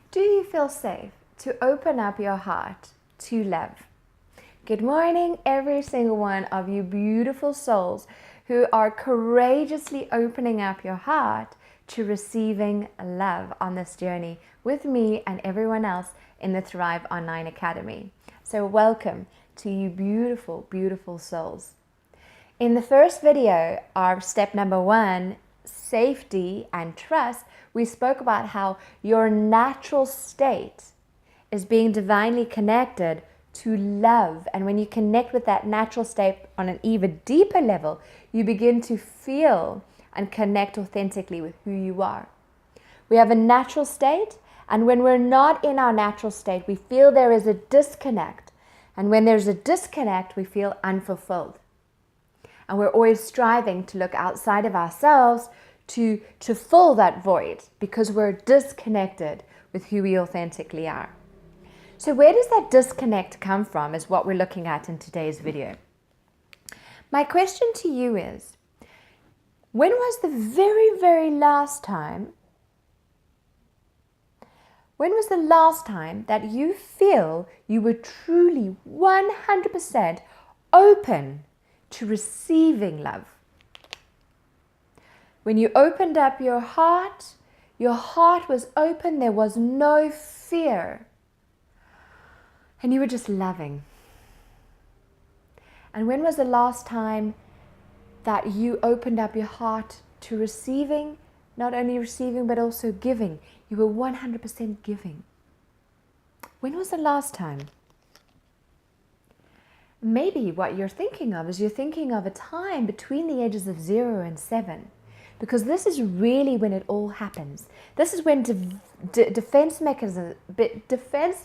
Do you feel safe to open up your heart to love? Good morning, every single one of you beautiful souls who are courageously opening up your heart to receiving love on this journey with me and everyone else in the Thrive Online Academy. So welcome to you beautiful, beautiful souls. In the first video, our step number 1, safety and trust, we spoke about how your natural state is being divinely connected to love. And when you connect with that natural state on an even deeper level, you begin to feel and connect authentically with who you are. We have a natural state, and when we're not in our natural state, we feel there is a disconnect. And when there's a disconnect, we feel unfulfilled. And we're always striving to look outside of ourselves to fill that void because we're disconnected with who we authentically are. So where does that disconnect come from is what we're looking at in today's video. My question to you is, when was the very, very last time, that you feel you were truly 100% open to receiving love? When you opened up your heart was open, there was no fear. And you were just loving. And when was the last time that you opened up your heart to receiving, not only receiving but also giving? You were 100% giving. When was the last time? Maybe what you're thinking of is you're thinking of a time between the ages of 0 and 7. Because this is really when it all happens. This is when defense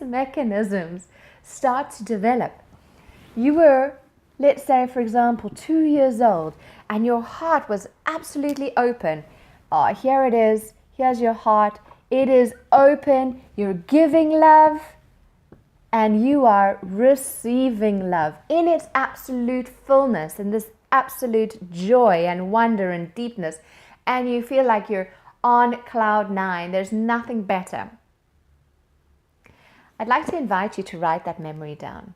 mechanisms start to develop. You were, let's say, for example, 2 years old, and your heart was absolutely open. Oh, here it is. Here's your heart. It is open. You're giving love, and you are receiving love in its absolute fullness, and this absolute joy and wonder and deepness. And you feel like you're on cloud 9. There's nothing better. I'd like to invite you to write that memory down.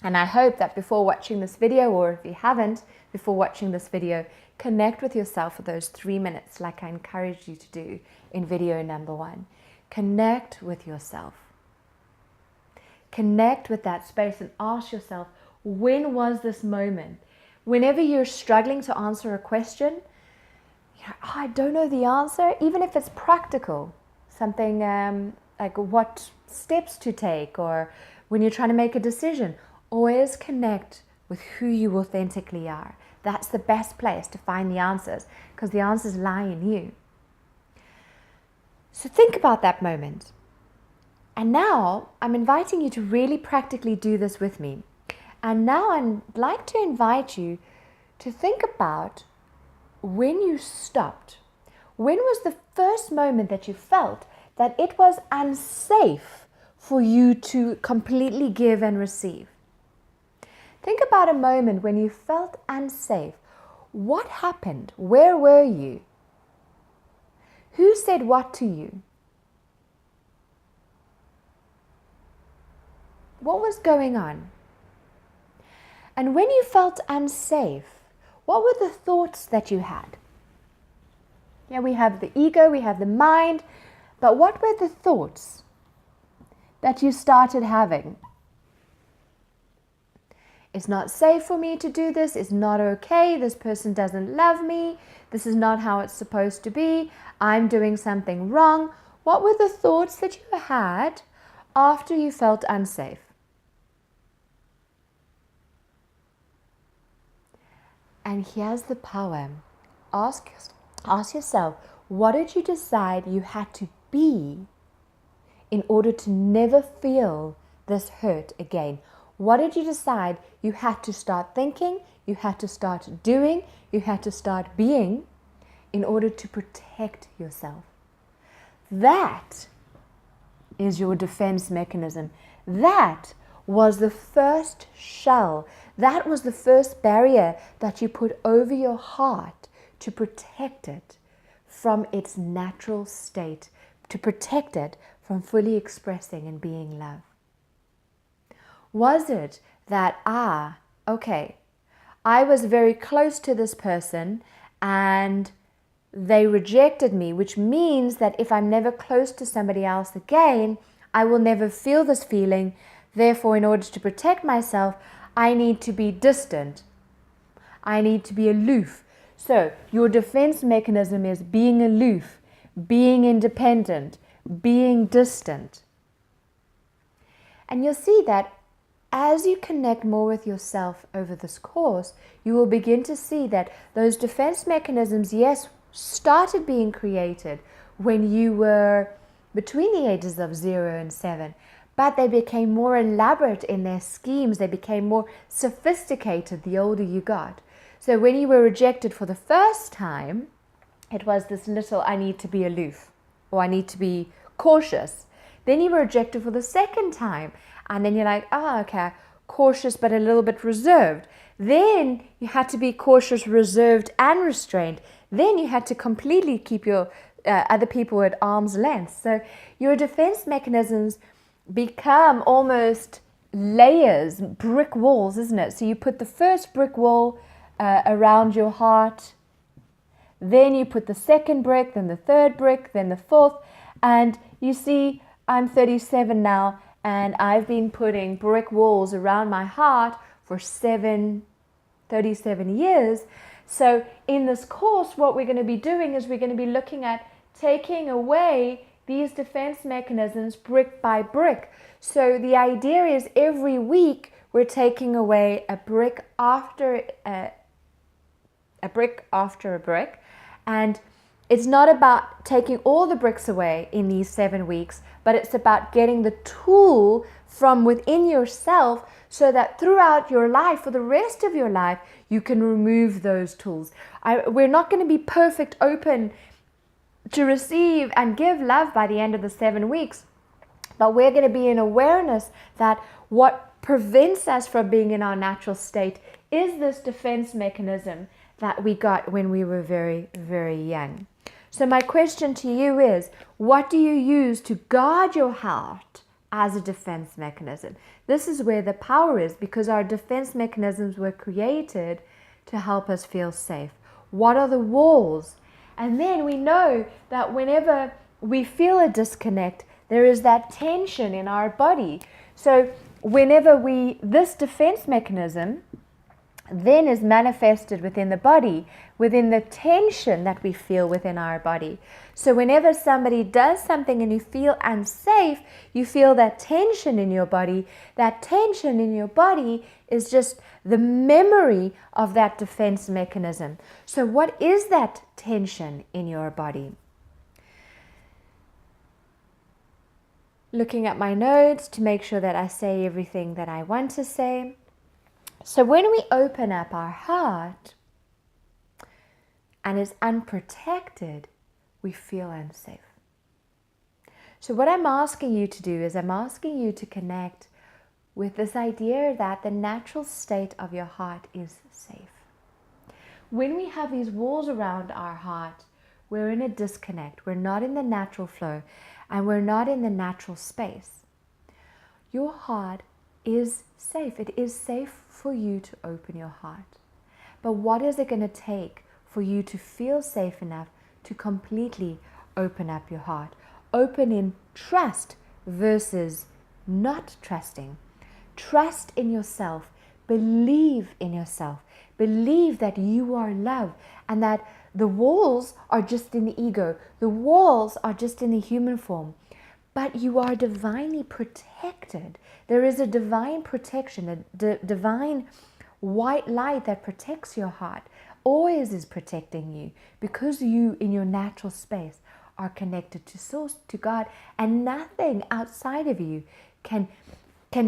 And I hope that before watching this video, or if you haven't, before watching this video, connect with yourself for those 3 minutes like I encouraged you to do in video number 1. Connect with yourself. Connect with that space and ask yourself, when was this moment? Whenever you're struggling to answer a question, I don't know the answer, even if it's practical, something like what steps to take, or when you're trying to make a decision, always connect with who you authentically are. That's the best place to find the answers, because the answers lie in you. So think about that moment. And now I'm inviting you to really practically do this with me. And now I'd like to invite you to think about when you stopped. When was the first moment that you felt that it was unsafe for you to completely give and receive? Think about a moment when you felt unsafe. What happened? Where were you? Who said what to you? What was going on? And when you felt unsafe, what were the thoughts that you had? Yeah, we have the ego, we have the mind, but what were the thoughts that you started having? It's not safe for me to do this, it's not okay, this person doesn't love me, this is not how it's supposed to be, I'm doing something wrong. What were the thoughts that you had after you felt unsafe? And here's the power. Ask yourself, what did you decide you had to be in order to never feel this hurt again? What did you decide you had to start thinking, you had to start doing, you had to start being in order to protect yourself? That is your defense mechanism. That was the first shell. That was the first barrier that you put over your heart to protect it from its natural state, to protect it from fully expressing and being love? Was it that, okay, I was very close to this person and they rejected me, which means that if I'm never close to somebody else again, I will never feel this feeling. Therefore, in order to protect myself, I need to be distant. I need to be aloof. So your defense mechanism is being aloof, being independent, being distant. And you'll see that as you connect more with yourself over this course, you will begin to see that those defense mechanisms, yes, started being created when you were between the ages of 0 and 7, but they became more elaborate in their schemes. They became more sophisticated the older you got. So when you were rejected for the first time, it was this little, I need to be aloof, or I need to be cautious. Then you were rejected for the second time, and then you're like, okay, cautious but a little bit reserved. Then you had to be cautious, reserved, and restrained. Then you had to completely keep your other people at arm's length. So your defense mechanisms become almost layers, brick walls, isn't it? So you put the first brick wall around your heart, then you put the second brick, then the third brick, then the fourth, and you see, I'm 37 now, and I've been putting brick walls around my heart for 37 years. So in this course, what we're going to be doing is we're going to be looking at taking away these defense mechanisms brick by brick. So the idea is every week we're taking away a brick after a brick after a brick. And it's not about taking all the bricks away in these 7 weeks, but it's about getting the tool from within yourself so that throughout your life, for the rest of your life, you can remove those tools. We're not going to be perfect, open to receive and give love by the end of the 7 weeks, but we're going to be in awareness that what prevents us from being in our natural state is this defense mechanism that we got when we were very, very young. So my question to you is, what do you use to guard your heart as a defense mechanism? This is where the power is, because our defense mechanisms were created to help us feel safe. What are the walls? And then we know that whenever we feel a disconnect, there is that tension in our body. So whenever this defense mechanism then is manifested within the body, within the tension that we feel within our body. So whenever somebody does something and you feel unsafe, you feel that tension in your body. That tension in your body is just the memory of that defense mechanism. So what is that tension in your body? Looking at my notes to make sure that I say everything that I want to say. So when we open up our heart and it's unprotected, we feel unsafe. So what I'm asking you to do is I'm asking you to connect with this idea that the natural state of your heart is safe. When we have these walls around our heart, we're in a disconnect. We're not in the natural flow and we're not in the natural space. Your heart is safe. It is safe for you to open your heart. But what is it going to take for you to feel safe enough to completely open up your heart? Open in trust versus not trusting. Trust in yourself. Believe in yourself. Believe that you are love and that the walls are just in the ego. The walls are just in the human form. But you are divinely protected. There is a divine protection, a divine white light that protects your heart, always is protecting you, because you in your natural space are connected to Source, to God, and nothing outside of you can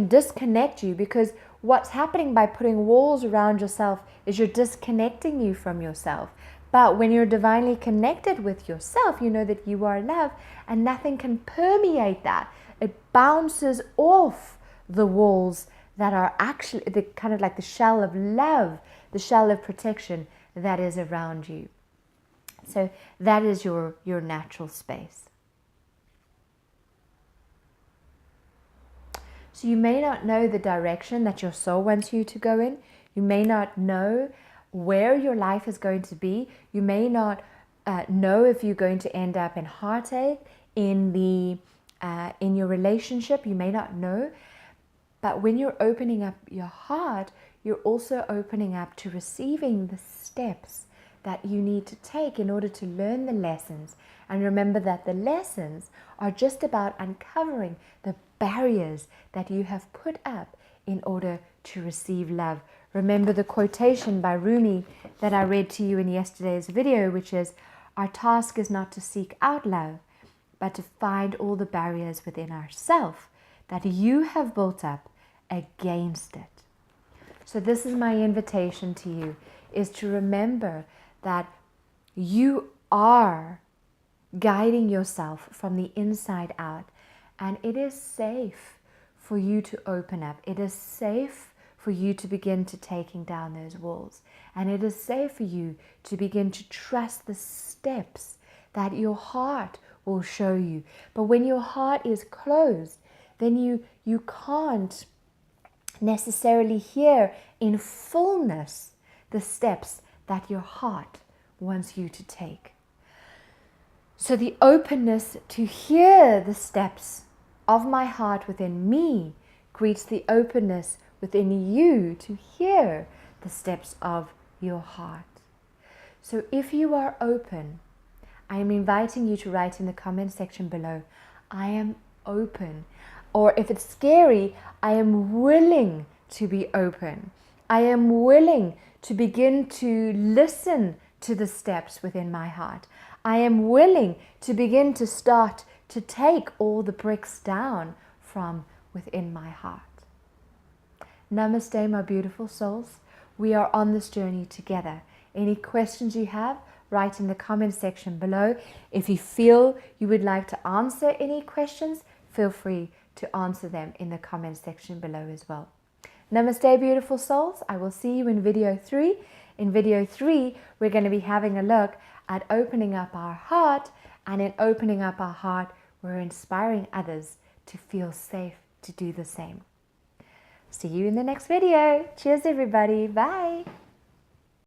disconnect you, because what's happening by putting walls around yourself is you're disconnecting you from yourself. But when you're divinely connected with yourself, you know that you are love and nothing can permeate that. It bounces off the walls that are actually the kind of like the shell of love, the shell of protection that is around you. So that is your natural space. So you may not know the direction that your soul wants you to go in. You may not know where your life is going to be. You may not know if you're going to end up in heartache, in your relationship. You may not know. But when you're opening up your heart, you're also opening up to receiving the steps that you need to take in order to learn the lessons. And remember that the lessons are just about uncovering the barriers that you have put up in order to receive love. Remember the quotation by Rumi that I read to you in yesterday's video, which is, our task is not to seek out love, but to find all the barriers within ourselves that you have built up against it. So this is my invitation to you, is to remember that you are guiding yourself from the inside out, and it is safe for you to open up. It is safe for you to begin to taking down those walls, and it is safe for you to begin to trust the steps that your heart will show you. But when your heart is closed, then you can't necessarily hear in fullness the steps that your heart wants you to take. So the openness to hear the steps of my heart within me greets the openness within you to hear the steps of your heart. So if you are open, I am inviting you to write in the comment section below, I am open. Or if it's scary, I am willing to be open. I am willing to begin to listen to the steps within my heart. I am willing to begin to start to take all the bricks down from within my heart. Namaste, my beautiful souls. We are on this journey together. Any questions you have, write in the comment section below. If you feel you would like to answer any questions, feel free to answer them in the comment section below as well. Namaste, beautiful souls. I will see you in video 3. In video 3, we're going to be having a look at opening up our heart, and in opening up our heart, we're inspiring others to feel safe to do the same. See you in the next video. Cheers, everybody. Bye.